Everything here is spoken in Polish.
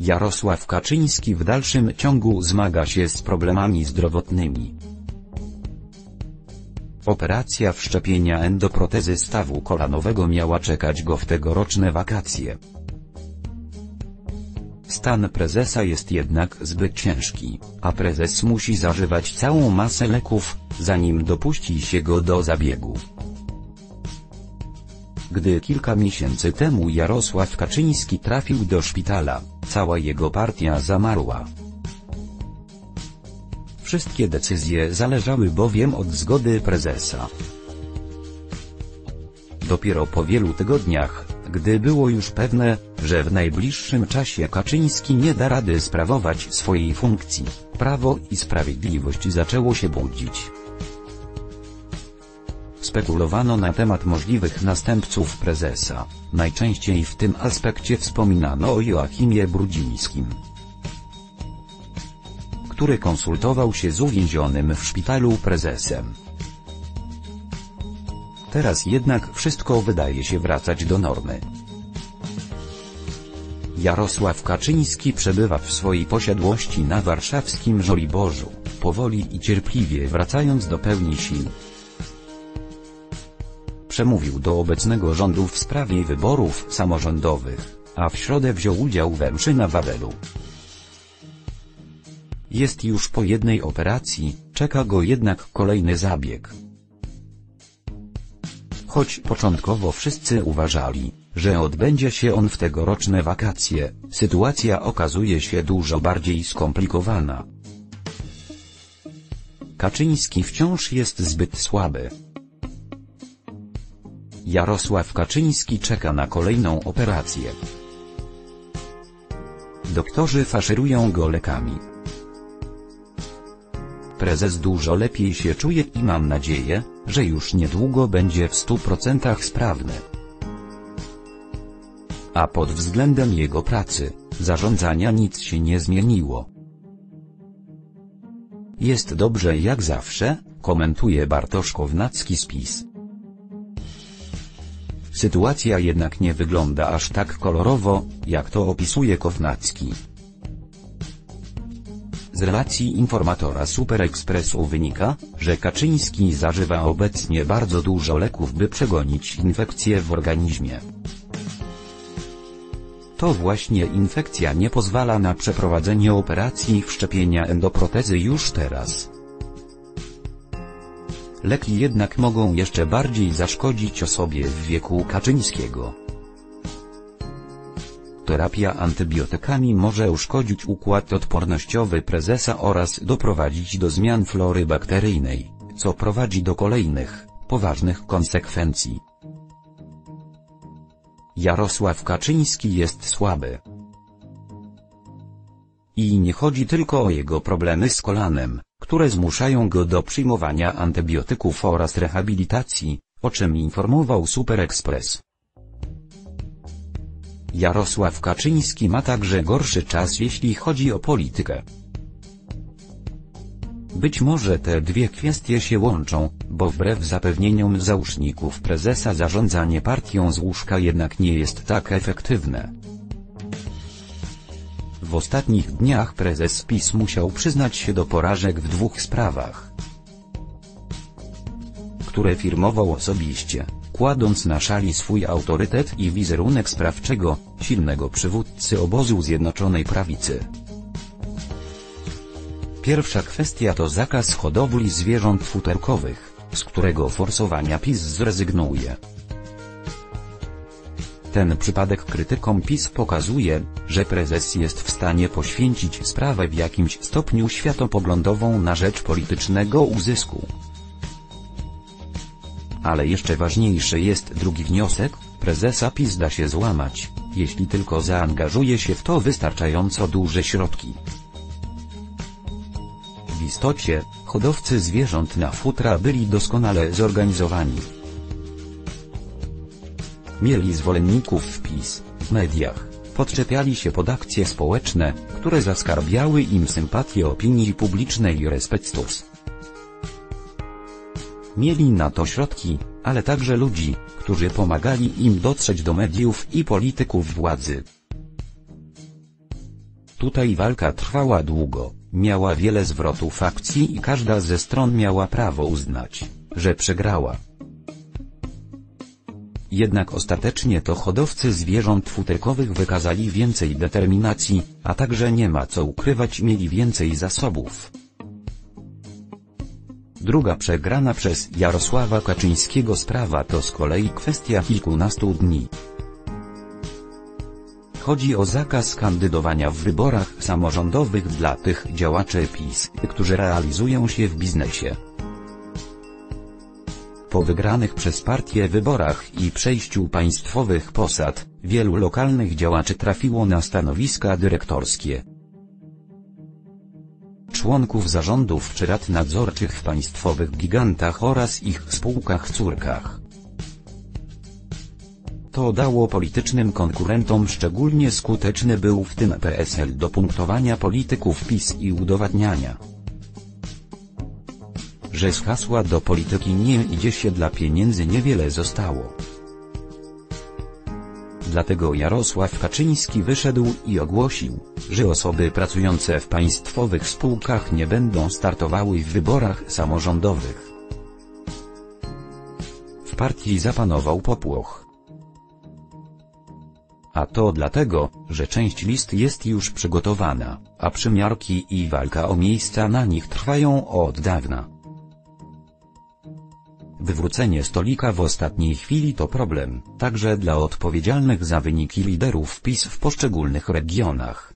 Jarosław Kaczyński w dalszym ciągu zmaga się z problemami zdrowotnymi. Operacja wszczepienia endoprotezy stawu kolanowego miała czekać go w tegoroczne wakacje. Stan prezesa jest jednak zbyt ciężki, a prezes musi zażywać całą masę leków, zanim dopuści się go do zabiegu. Gdy kilka miesięcy temu Jarosław Kaczyński trafił do szpitala, cała jego partia zamarła. Wszystkie decyzje zależały bowiem od zgody prezesa. Dopiero po wielu tygodniach, gdy było już pewne, że w najbliższym czasie Kaczyński nie da rady sprawować swojej funkcji, Prawo i Sprawiedliwość zaczęło się budzić. Spekulowano na temat możliwych następców prezesa, najczęściej w tym aspekcie wspominano o Joachimie Brudzińskim, który konsultował się z uwięzionym w szpitalu prezesem. Teraz jednak wszystko wydaje się wracać do normy. Jarosław Kaczyński przebywa w swojej posiadłości na warszawskim Żoliborzu, powoli i cierpliwie wracając do pełni sił. Przemówił do obecnego rządu w sprawie wyborów samorządowych, a w środę wziął udział we mszy na Wawelu. Jest już po jednej operacji, czeka go jednak kolejny zabieg. Choć początkowo wszyscy uważali, że odbędzie się on w tegoroczne wakacje, sytuacja okazuje się dużo bardziej skomplikowana. Kaczyński wciąż jest zbyt słaby. Jarosław Kaczyński czeka na kolejną operację. Doktorzy faszerują go lekami. Prezes dużo lepiej się czuje i mam nadzieję, że już niedługo będzie w 100% sprawny. A pod względem jego pracy, zarządzania nic się nie zmieniło. Jest dobrze jak zawsze, komentuje Bartosz Kownacki z PiS. Sytuacja jednak nie wygląda aż tak kolorowo, jak to opisuje Kownacki. Z relacji informatora Super Expressu wynika, że Kaczyński zażywa obecnie bardzo dużo leków, by przegonić infekcję w organizmie. To właśnie infekcja nie pozwala na przeprowadzenie operacji wszczepienia endoprotezy już teraz. Leki jednak mogą jeszcze bardziej zaszkodzić osobie w wieku Kaczyńskiego. Terapia antybiotykami może uszkodzić układ odpornościowy prezesa oraz doprowadzić do zmian flory bakteryjnej, co prowadzi do kolejnych, poważnych konsekwencji. Jarosław Kaczyński jest słaby. I nie chodzi tylko o jego problemy z kolanem, które zmuszają go do przyjmowania antybiotyków oraz rehabilitacji, o czym informował Super Express. Jarosław Kaczyński ma także gorszy czas jeśli chodzi o politykę. Być może te dwie kwestie się łączą, bo wbrew zapewnieniom załóżników prezesa zarządzanie partią z łóżka jednak nie jest tak efektywne. W ostatnich dniach prezes PiS musiał przyznać się do porażek w dwóch sprawach, które firmował osobiście, kładąc na szali swój autorytet i wizerunek sprawczego, silnego przywódcy obozu Zjednoczonej Prawicy. Pierwsza kwestia to zakaz hodowli zwierząt futerkowych, z którego forsowania PiS zrezygnuje. Ten przypadek krytykom PiS pokazuje, że prezes jest w stanie poświęcić sprawę w jakimś stopniu światopoglądową na rzecz politycznego uzysku. Ale jeszcze ważniejszy jest drugi wniosek: prezesa PiS da się złamać, jeśli tylko zaangażuje się w to wystarczająco duże środki. W istocie, hodowcy zwierząt na futra byli doskonale zorganizowani. Mieli zwolenników w PiS, w mediach, podczepiali się pod akcje społeczne, które zaskarbiały im sympatię opinii publicznej i respektus. Mieli na to środki, ale także ludzi, którzy pomagali im dotrzeć do mediów i polityków władzy. Tutaj walka trwała długo, miała wiele zwrotów akcji i każda ze stron miała prawo uznać, że przegrała. Jednak ostatecznie to hodowcy zwierząt futerkowych wykazali więcej determinacji, a także nie ma co ukrywać, mieli więcej zasobów. Druga przegrana przez Jarosława Kaczyńskiego sprawa to z kolei kwestia kilkunastu dni. Chodzi o zakaz kandydowania w wyborach samorządowych dla tych działaczy PiS, którzy realizują się w biznesie. Po wygranych przez partię wyborach i przejściu państwowych posad, wielu lokalnych działaczy trafiło na stanowiska dyrektorskie. Członków zarządów czy rad nadzorczych w państwowych gigantach oraz ich spółkach córkach. To dało politycznym konkurentom szczególnie skuteczny był w tym PSL do punktowania polityków PiS i udowadniania, że z hasła do polityki nie idzie się dla pieniędzy, niewiele zostało. Dlatego Jarosław Kaczyński wyszedł i ogłosił, że osoby pracujące w państwowych spółkach nie będą startowały w wyborach samorządowych. W partii zapanował popłoch. A to dlatego, że część list jest już przygotowana, a przymiarki i walka o miejsca na nich trwają od dawna. Wywrócenie stolika w ostatniej chwili to problem, także dla odpowiedzialnych za wyniki liderów PiS w poszczególnych regionach.